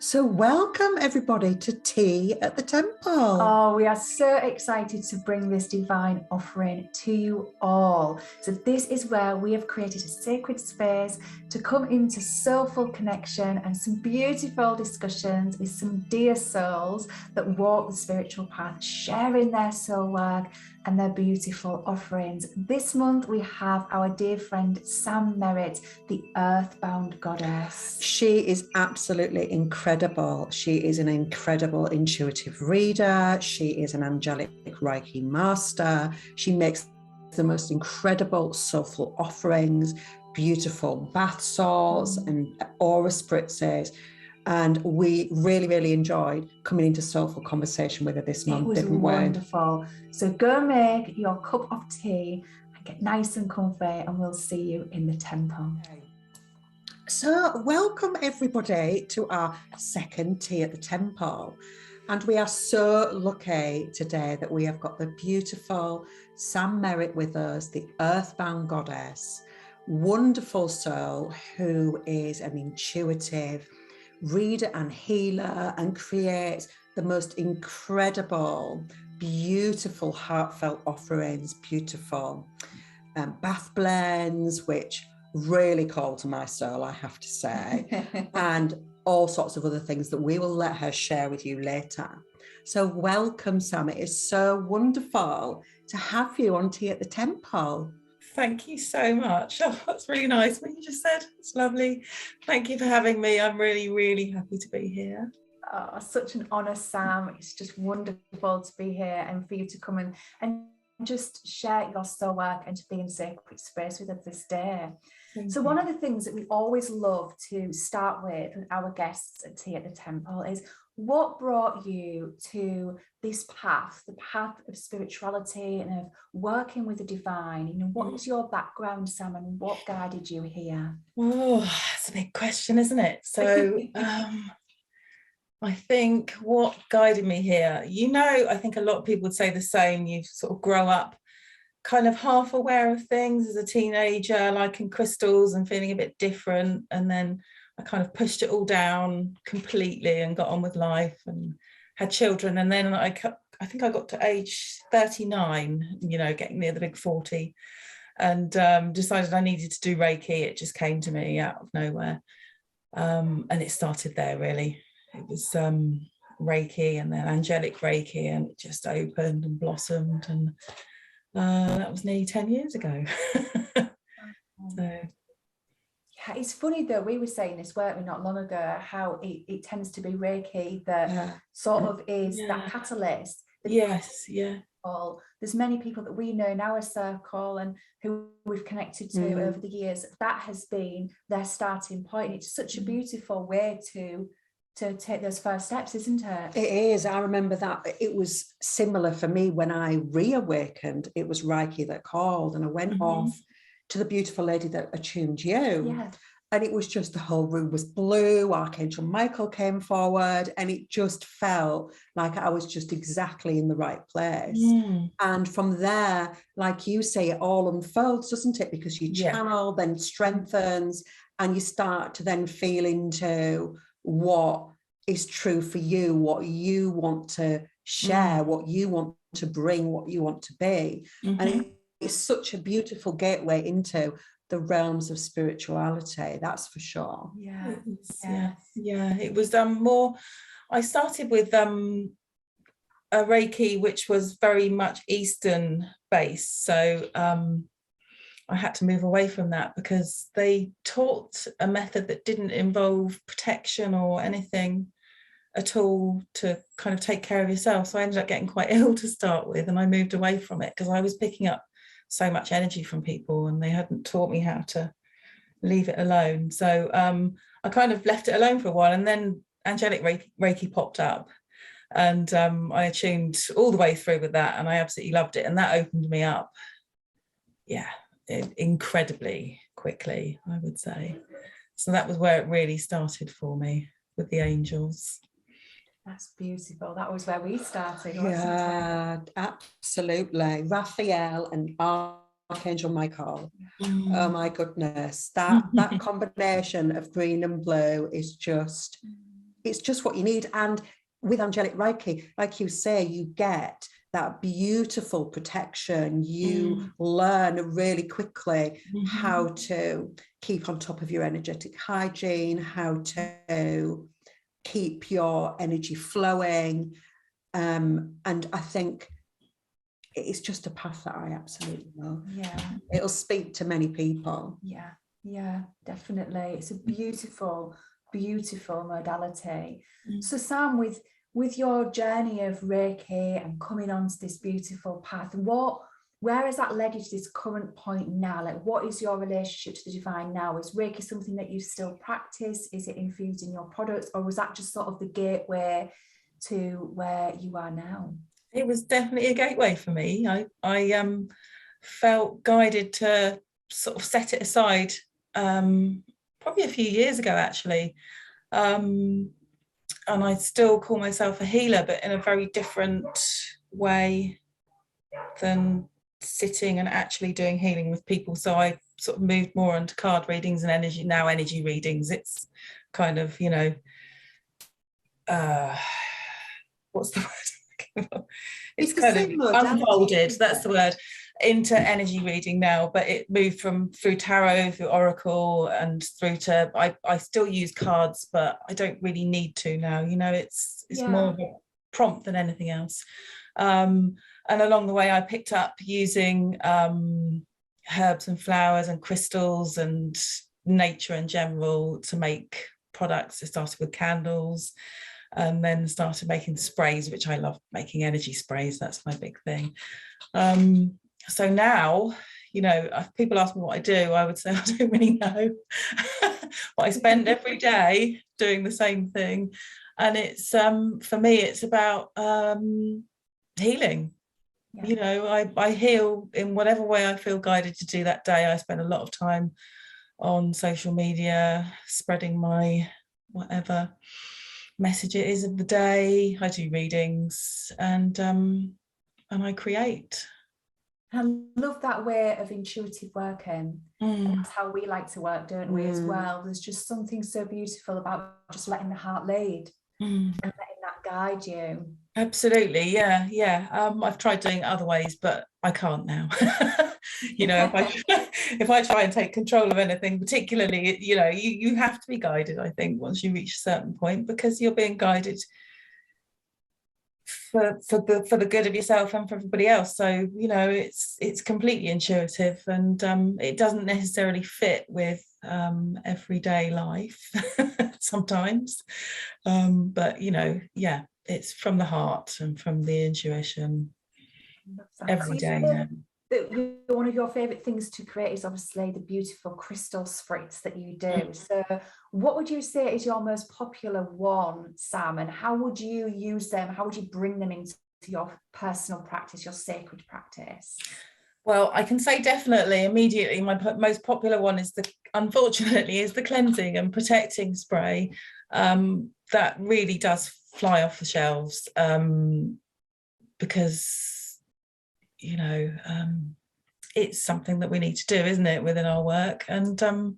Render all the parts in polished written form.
So welcome everybody to Tea at the Temple. Oh, we are so excited to bring this divine offering to you all. So this is where we have created a sacred space to come into soulful connection and some beautiful discussions with some dear souls that walk the spiritual path, sharing their soul work and their beautiful offerings. This month we have our dear friend Sam Merrett, the Earthbound goddess. She is absolutely incredible. She is an incredible intuitive reader. She is an angelic Reiki master. She makes the most incredible soulful offerings, beautiful bath salts and aura spritzes. And we really enjoyed coming into soulful conversation with her this month. It was wonderful. So go make your cup of tea and get nice and comfy, and we'll see you in the temple. So welcome everybody to our second Tea at the Temple. And we are so lucky today that we have got the beautiful Sam Merrett with us, the Earthbound goddess, wonderful soul who is an intuitive reader and healer and creates the most incredible, beautiful, heartfelt offerings, beautiful bath blends, which really call to my soul, I have to say, and all sorts of other things that we will let her share with you later. So welcome, Sam. It is so wonderful to have you on Tea at the Temple. Thank you so much. Oh, that's really nice what you just said. It's lovely. Thank you for having me. I'm really happy to be here. Oh, such an honour, Sam. It's just wonderful to be here and for you to come and just share your soul work and to be in sacred space with us this day. So one of the things that we always love to start with our guests at Tea at the Temple is what brought you to this path, the path of spirituality and of working with the divine? You know, what is your background, Sam, and what guided you here? Oh, that's a big question, isn't it? So I think what guided me here, I think a lot of people would say the same. You sort of grow up kind of half aware of things as a teenager, liking crystals and feeling a bit different. And then I kind of pushed it all down completely and got on with life and had children. And then I think I got to age 39, getting near the big 40, and decided I needed to do Reiki. It just came to me out of nowhere. And it started there, really. It was Reiki and then angelic Reiki, and it just opened and blossomed. And that was nearly 10 years ago. So. Yeah, it's funny though, we were saying this, weren't we, not long ago, how it tends to be Reiki that sort of is that catalyst. Yes. There's many people that we know in our circle and who we've connected to over the years, that has been their starting point. It's such a beautiful way to take those first steps, isn't it? It is. I remember that it was similar for me when I reawakened. It was Reiki that called, and I went off to the beautiful lady that attuned you. Yeah. And it was just, the whole room was blue. Archangel Michael came forward, and it just felt like I was just exactly in the right place. And from there, like you say, it all unfolds, doesn't it? Because you channel, then strengthens, and you start to then feel into what is true for you, what you want to share, what you want to bring, what you want to be. And it's such a beautiful gateway into the realms of spirituality, that's for sure. It was more, I started with a Reiki which was very much Eastern based, so I had to move away from that because they taught a method that didn't involve protection or anything at all to kind of take care of yourself. So I ended up getting quite ill to start with, and I moved away from it because I was picking up so much energy from people and they hadn't taught me how to leave it alone. So I kind of left it alone for a while, and then angelic Reiki popped up, and I attuned all the way through with that, and I absolutely loved it, and that opened me up incredibly quickly, I would say. So that was where it really started for me, with the angels. That's beautiful. That was where we started, wasn't it? Absolutely. Raphael and Archangel Michael. Oh my goodness. That combination of green and blue is just it's just what you need. And with angelic Reiki, like you say, you get that beautiful protection. You learn really quickly how to keep on top of your energetic hygiene, how to keep your energy flowing. And I think it's just a path that I absolutely love. Yeah. It'll speak to many people. Yeah, definitely. It's a beautiful, beautiful modality. So Sam, with your journey of Reiki and coming onto this beautiful path, where has that led you to this current point now? Like, what is your relationship to the divine now? Is Reiki something that you still practice? Is it infused in your products? Or was that just sort of the gateway to where you are now? It was definitely a gateway for me. I felt guided to sort of set it aside probably a few years ago, actually. And I still call myself a healer, but in a very different way than sitting and actually doing healing with people. So I sort of moved more onto card readings and energy readings. It's kind of, you know, what's the word? It's kind of unfolded, that's the word, into energy reading now, but it moved through tarot, through oracle, and through to I still use cards, but I don't really need to now, you know. It's more of a prompt than anything else. And along the way I picked up using herbs and flowers and crystals and nature in general to make products. I started with candles and then started making sprays, which I love making energy sprays. That's my big thing. So now, you know, if people ask me what I do, I would say I don't really know. But I spend every day doing the same thing. And it's, for me, it's about healing. Yeah. You know, I heal in whatever way I feel guided to do that day. I spend a lot of time on social media, spreading my whatever message it is of the day. I do readings and I create. I love that way of intuitive working. And that's how we like to work, don't we, as well? There's just something so beautiful about just letting the heart lead and letting that guide you. Absolutely, yeah. I've tried doing it other ways, but I can't now. You know, if I try and take control of anything, particularly, you know, you have to be guided, I think, once you reach a certain point, because you're being guided for the good of yourself and for everybody else. So, you know, it's completely intuitive, and it doesn't necessarily fit with everyday life sometimes, but you know, yeah, it's from the heart and from the intuition every day now. One of your favorite things to create is obviously the beautiful crystal spritz that you do. So what would you say is your most popular one, Sam, and how would you use them? How would you bring them into your personal practice, your sacred practice? Well, I can say definitely immediately my most popular one is unfortunately the cleansing and protecting spray. That really does fly off the shelves, because, you know, it's something that we need to do, isn't it, within our work? And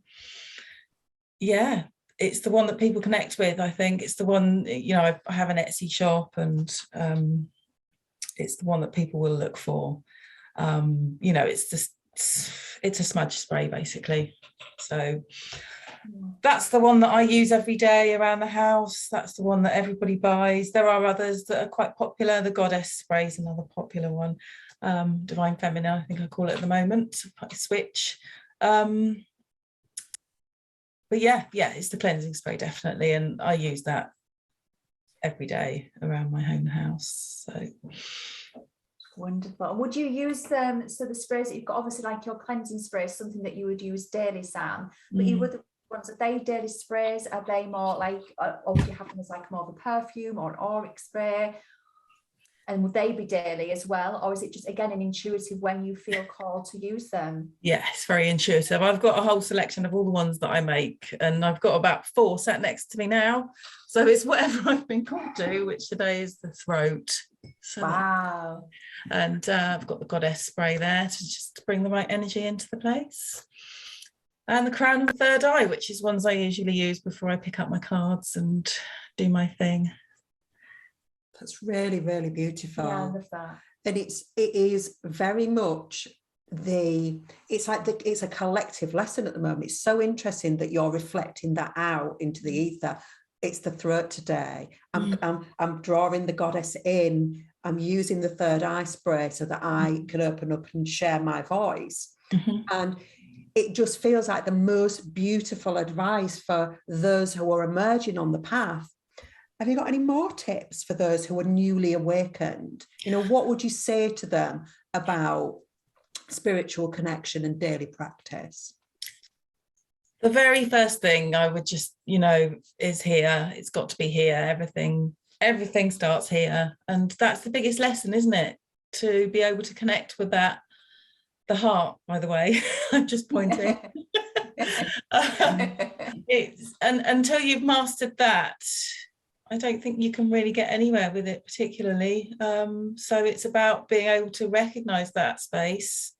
yeah, it's the one that people connect with. I think it's the one, you know, I have an Etsy shop, and it's the one that people will look for. You know, it's a smudge spray basically. So that's the one that I use every day around the house. That's the one that everybody buys. There are others that are quite popular. The Goddess spray is another popular one. Divine Feminine, I think I call it at the moment, switch. But yeah, it's the cleansing spray definitely, and I use that every day around my own house. So wonderful. Would you use them, so the sprays that you've got, obviously like your cleansing spray is something that you would use daily, Sam, but you would, ones, are they daily sprays? Are they more like, or would you have them as like more of a perfume or an auric spray? And would they be daily as well? Or is it just, again, an intuitive when you feel called to use them? Yeah, it's very intuitive. I've got a whole selection of all the ones that I make, and I've got about 4 sat next to me now. So it's whatever I've been called to, which today is the throat. So, wow. And I've got the Goddess spray there to just bring the right energy into the place. and the crown and third eye, which is ones I usually use before I pick up my cards and do my thing. That's really, really beautiful. Yeah, I love that. And it is very much it's a collective lesson at the moment. It's so interesting that you're reflecting that out into the ether. It's the throat today. I'm drawing the goddess in. I'm using the third eye spray so that I can open up and share my voice. And it just feels like the most beautiful advice for those who are emerging on the path. Have you got any more tips for those who are newly awakened? You know, what would you say to them about spiritual connection and daily practice? The very first thing I would just, you know, is here. It's got to be here. Everything starts here. And that's the biggest lesson, isn't it? To be able to connect with that. The heart, by the way, I'm just pointing. It's and until you've mastered that, I don't think you can really get anywhere with it particularly. So it's about being able to recognize that space,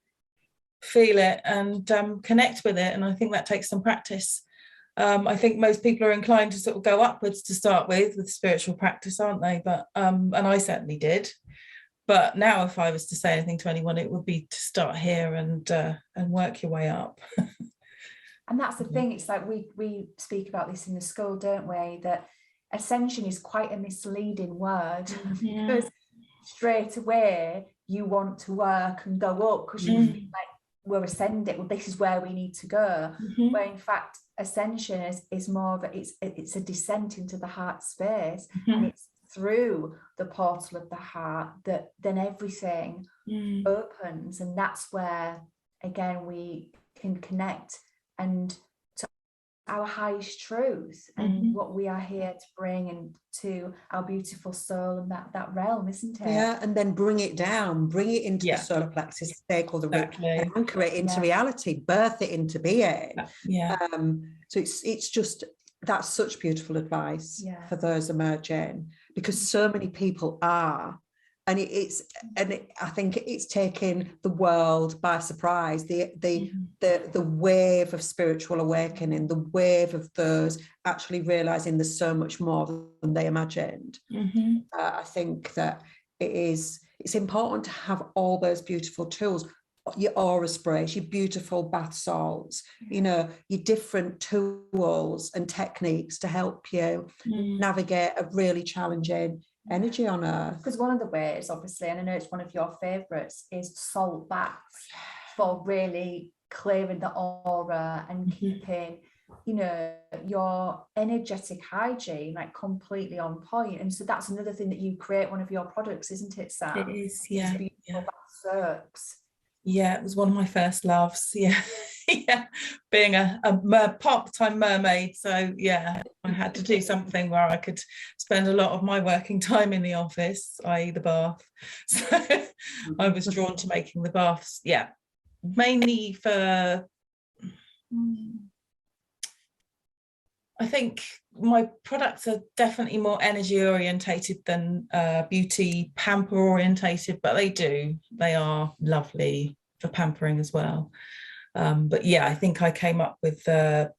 feel it, and connect with it. And I think that takes some practice. I think most people are inclined to sort of go upwards to start with spiritual practice, aren't they? But and I certainly did. But now, if I was to say anything to anyone, it would be to start here and work your way up. And that's the thing. It's like we speak about this in the school, don't we? That ascension is quite a misleading word, because straight away you want to work and go up because you feel like we're ascending. Well, this is where we need to go. Where in fact, ascension is more of it's a descent into the heart space, and it's through the portal of the heart that then everything opens, and that's where again we can connect and to our highest truth and what we are here to bring into our beautiful soul and that realm, isn't it? Yeah, and then bring it down, bring it into the solar plexus, they call the root, and anchor it into reality, birth it into being. So it's just, that's such beautiful advice for those emerging, because so many people are, and I think it's taken the world by surprise. The wave of spiritual awakening, the wave of those actually realizing there's so much more than they imagined. I think that it's important to have all those beautiful tools, your aura sprays, your beautiful bath salts, you know, your different tools and techniques to help you navigate a really challenging energy on earth. Because one of the ways, obviously, and I know it's one of your favorites, is salt baths, for really clearing the aura and keeping, you know, your energetic hygiene like completely on point. And so that's another thing that you create, one of your products, isn't it, Sam? It is, yeah. Beautiful bath soaks. Yeah, it was one of my first loves. Yeah. Being a part-time mermaid, so yeah, I had to do something where I could spend a lot of my working time in the office, i.e. the bath. So I was drawn to making the baths, mainly for, I think my products are definitely more energy orientated than beauty pamper orientated, but they are lovely for pampering as well. But yeah, I think I came up with the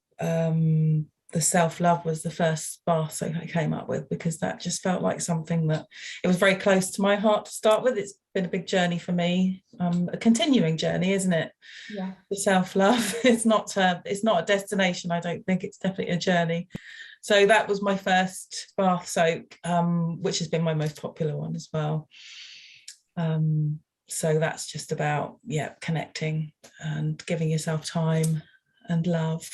self-love was the first bath I came up with, because that just felt like something that it was very close to my heart to start with. It's been a big journey for me, a continuing journey, isn't it? Yeah. The self-love, it's not a destination. I don't think, it's definitely a journey. So that was my first bath soak, which has been my most popular one as well. So that's just about connecting and giving yourself time and love.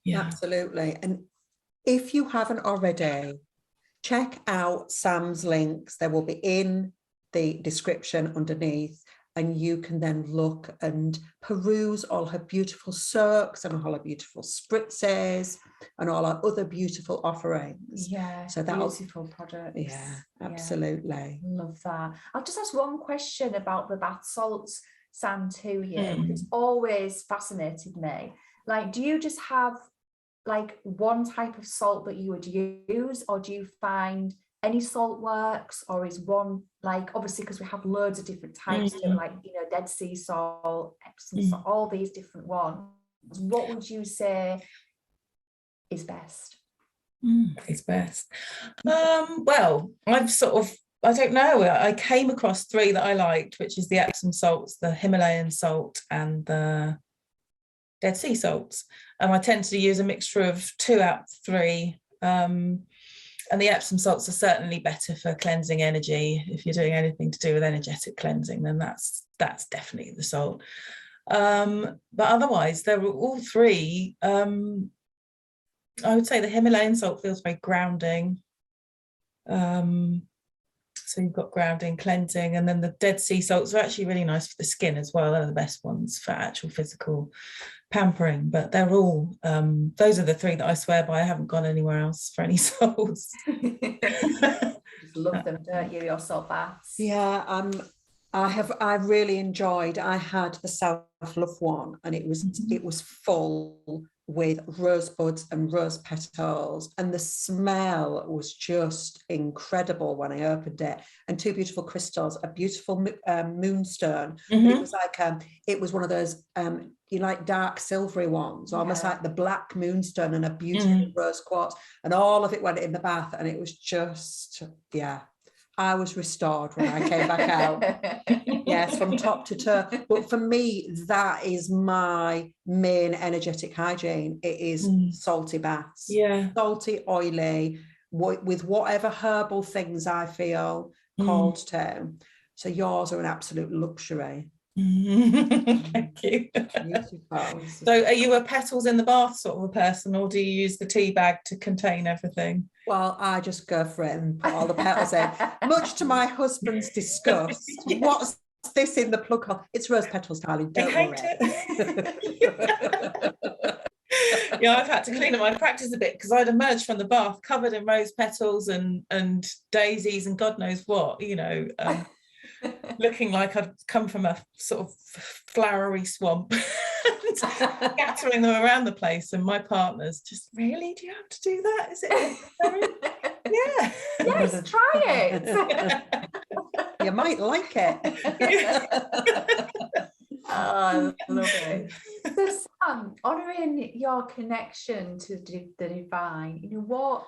Absolutely. And if you haven't already, check out Sam's links. They will be in the description underneath, and you can then look and peruse all her beautiful soaks and all her beautiful spritzes and all our other beautiful offerings. Yeah, so that beautiful products. Yeah, absolutely. Love that. I'll just ask one question about the bath salts, Sam, to you. It's always fascinated me. Like, do you just have like one type of salt that you would use, or do you find any salt works, or is one, like, obviously because we have loads of different types of, like, you know, Dead Sea salt, Epsom salt, all these different ones. What would you say is best? Is best. Well, I don't know. I came across 3 that I liked, which is the Epsom salts, the Himalayan salt, and the Dead Sea salts. And I tend to use a mixture of 2 out of 3. And the Epsom salts are certainly better for cleansing energy. If you're doing anything to do with energetic cleansing, then that's definitely the salt. But otherwise, they're all 3. I would say the Himalayan salt feels very grounding. So you've got grounding, cleansing, and then the Dead Sea salts are actually really nice for the skin as well. They're the best ones for actual physical pampering. But they're all, those are the 3 that I swear by. I haven't gone anywhere else for any salts. Just love them, don't you, your salt baths? Yeah, I really enjoyed. I had the self-love one, and it was full with rosebuds and rose petals, and the smell was just incredible when I opened it. And 2 beautiful crystals, a beautiful moonstone. It was like it was one of those you like dark silvery ones, almost like the black moonstone, and a beautiful rose quartz, and all of it went in the bath, and it was just, yeah, I was restored when I came back out. Yes, from top to toe. But for me, that is my main energetic hygiene. It is salty baths. Yeah. Salty, oily, with whatever herbal things I feel called to. So yours are an absolute luxury. Thank you. Beautiful. So are you a petals in the bath sort of a person, or do you use the tea bag to contain everything? Well, I just go for it and put all the petals in, much to my husband's disgust. Yes. What's this in the plug hole? It's rose petals, darling. Don't worry. Yeah, I've had to clean up my practice a bit because I'd emerged from the bath covered in rose petals and daisies and God knows what, you know, looking like I'd come from a sort of flowery swamp, scattering them around the place. And my partner's just, really? Do you have to do that? Is it necessary? Yeah. Yes, try it. You might like it. Oh, I love it. So Sam, honouring your connection to the divine, you know,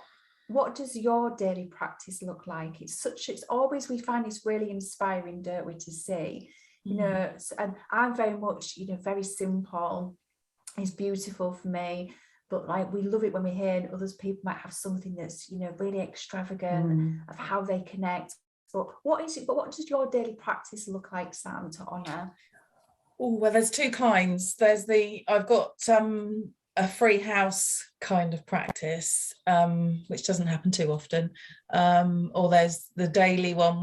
what does your daily practice look like? It's always, we find it's really inspiring, don't we, to see, you know, and I'm very much, you know, very simple. It's beautiful for me, but like, we love it when we hear others people might have something that's, you know, really extravagant of how they connect. But what does your daily practice look like, Sam, to honour? Oh, well, there's 2 kinds. I've got a free house kind of practice, which doesn't happen too often, or there's the daily one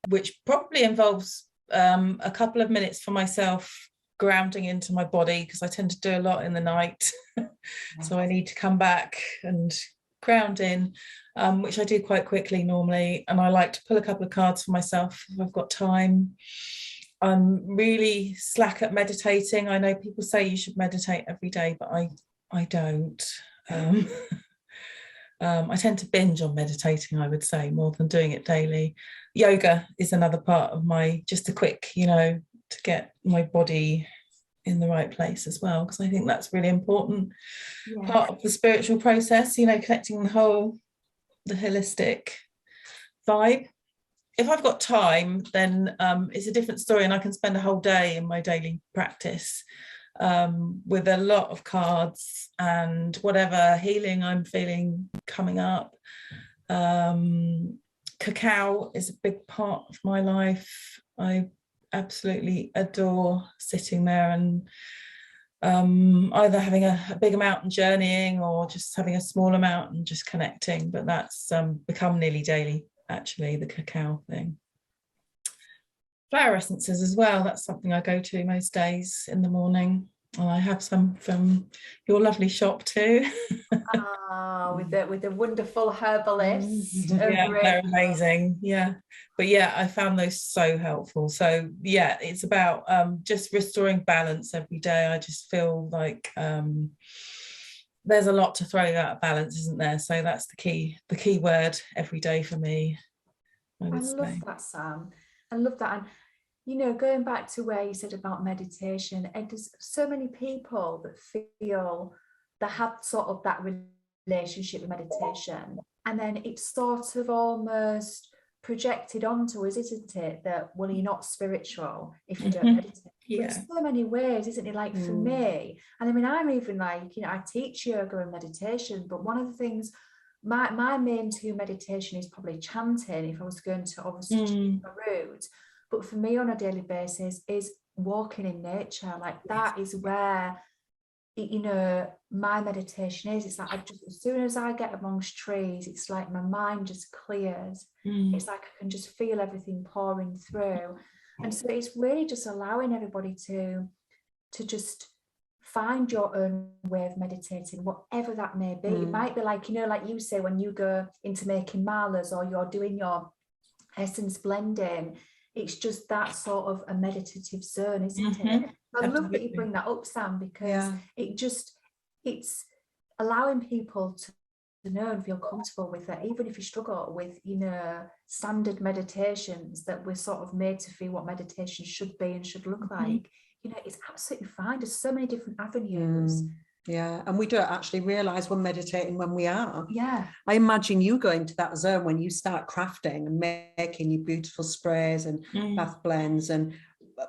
which probably involves a couple of minutes for myself grounding into my body, because I tend to do a lot in the night. So I need to come back and ground in, which I do quite quickly normally, and I like to pull a couple of cards for myself if I've got time. I'm really slack at meditating. I know people say you should meditate every day, but I don't. I tend to binge on meditating, I would say, more than doing it daily. Yoga is another part of just a quick, you know, to get my body in the right place as well, because I think that's really important part of the spiritual process, you know, connecting the holistic vibe. If I've got time, then it's a different story, and I can spend a whole day in my daily practice with a lot of cards and whatever healing I'm feeling coming up. Cacao is a big part of my life. I absolutely adore sitting there and either having a big amount and journeying, or just having a small amount and just connecting. But that's become nearly daily, actually, the cacao thing. Flower essences as well, that's something I go to most days in the morning, and I have some from your lovely shop too. With the wonderful herbalist. Yeah, they're amazing. Yeah, but yeah, I found those so helpful. So yeah, it's about just restoring balance every day. I just feel like there's a lot to throw out of balance, isn't there? So that's the key word every day for me, I would love say. that, Sam. I love that. And you know, going back to where you said about meditation, and there's so many people that feel they have sort of that relationship with meditation, and then it's sort of almost projected onto us, isn't it, that, well, you're not spiritual if you don't meditate. Yeah. But so many ways, isn't it? Like for me, and I mean, I'm even like, you know, I teach yoga and meditation, but one of the things, my main two meditation is probably chanting, if I was going to obviously change my route. But for me on a daily basis is walking in nature. Like that is where, you know, my meditation is. It's like, I just, as soon as I get amongst trees, it's like my mind just clears. It's like I can just feel everything pouring through. And so it's really just allowing everybody to just find your own way of meditating, whatever that may be. It might be like, you know, like you say, when you go into making malas or you're doing your essence blending, it's just that sort of a meditative zone, isn't it? I love that you bring that up, Sam, because it's allowing people to know and feel comfortable with it, even if you struggle with, you know, standard meditations that we're sort of made to feel what meditation should be and should look like. You know, it's absolutely fine. There's so many different avenues. Yeah, and we don't actually realise we're meditating when we are. Yeah. I imagine you going to that zone when you start crafting and making your beautiful sprays and bath blends and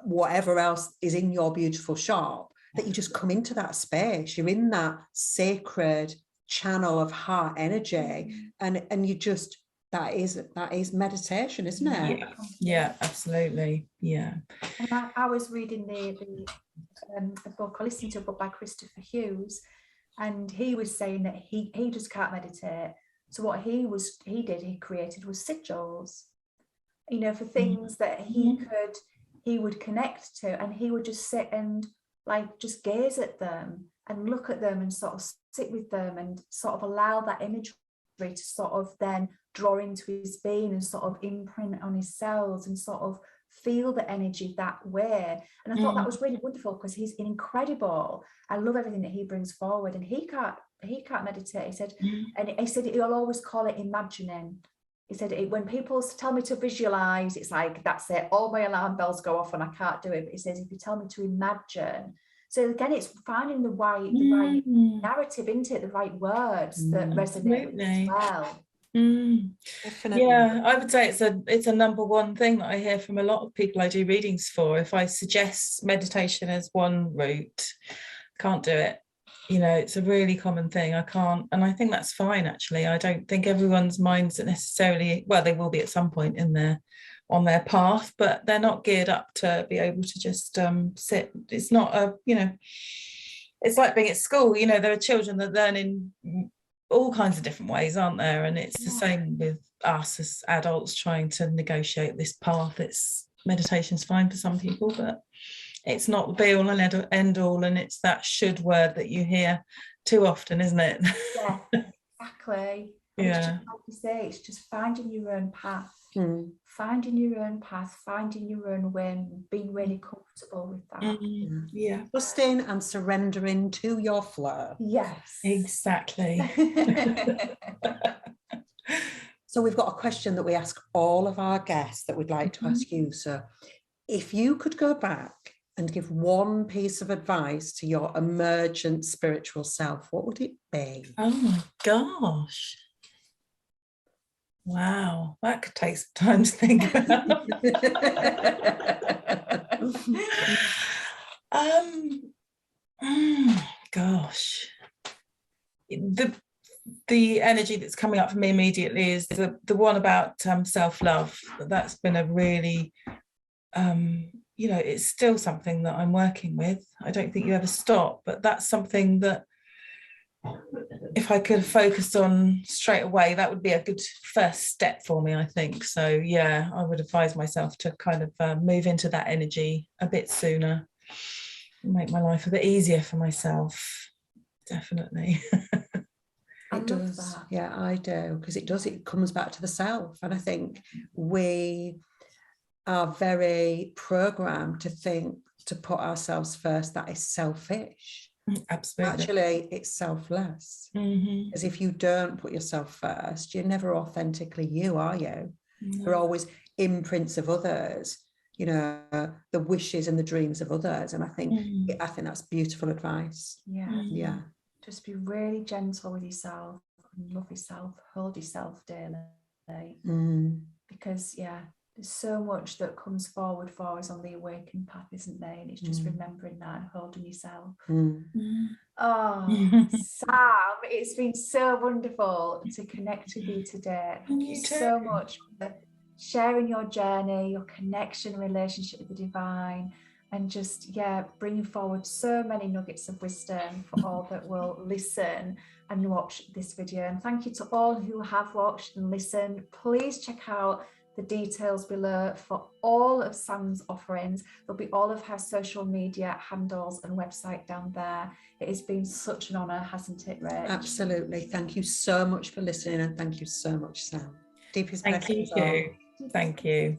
whatever else is in your beautiful shop, that you just come into that space. You're in that sacred channel of heart energy, and you just, that is meditation, isn't it? Yeah, absolutely. Yeah. And I was reading a book, I listened to a book by Christopher Hughes, and he was saying that he just can't meditate. So what he created was sigils, you know, for things that he would connect to, and he would just sit and like just gaze at them and look at them and sort of sit with them and sort of allow that imagery to sort of then draw into his being and sort of imprint on his cells and sort of feel the energy that way. And I thought that was really wonderful, because he's incredible. I love everything that he brings forward, and he can't meditate. He said, and he said he'll always call it imagining. He said, when people tell me to visualize, it's like, that's it, all my alarm bells go off and I can't do it. But he says, if you tell me to imagine, so again, it's finding the right narrative, isn't it? The right words that resonate with as well. Yeah, I would say it's a number one thing that I hear from a lot of people I do readings for. If I suggest meditation as one route, can't do it. You know, it's a really common thing. I can't, and I think that's fine, actually. I don't think everyone's minds are necessarily, well, they will be at some point on their path, but they're not geared up to be able to just sit. It's not a, you know, it's like being at school. You know, there are children that learn in all kinds of different ways, aren't there? And it's the same with us as adults trying to negotiate this path. Meditation's fine for some people, but it's not the be all and end all, and it's that should word that you hear too often, isn't it? Yeah, exactly. And it's just, like you say, it's just finding your own path, finding your own path, finding your own way, and being really comfortable with that. Trusting and surrendering to your flow. Yes, exactly. So we've got a question that we ask all of our guests that we'd like to ask you. So if you could go back and give one piece of advice to your emergent spiritual self, what would it be? Oh my gosh. Wow, that could take some time to think about. Gosh. The energy that's coming up for me immediately is the one about self-love. That's been a really you know, it's still something that I'm working with. I don't think you ever stop, but that's something that if I could focus on straight away, that would be a good first step for me, I think. So yeah, I would advise myself to kind of move into that energy a bit sooner, make my life a bit easier for myself. Definitely. It does. Yeah, I do, because it comes back to the self. And I think we are very programmed to think, to put ourselves first, that is selfish. Absolutely. Actually, it's selfless. Because if you don't put yourself first, you're never authentically you, are you? You're always imprints of others, you know, the wishes and the dreams of others. And I think that's beautiful advice. Yeah. Just be really gentle with yourself and love yourself, hold yourself dearly. Because there's so much that comes forward for us on the awakening path, isn't there? And it's just remembering that and holding yourself. Oh, Sam, it's been so wonderful to connect with you today. Thank you so much for sharing your journey, your connection, relationship with the divine, and just bringing forward so many nuggets of wisdom for all that will listen and watch this video. And thank you to all who have watched and listened. Please check out the details below for all of Sam's offerings. There'll be all of her social media handles and website down there. It has been such an honor, hasn't it, Rach? Absolutely. Thank you so much for listening, and thank you so much, Sam. Deepest blessings. Thank you.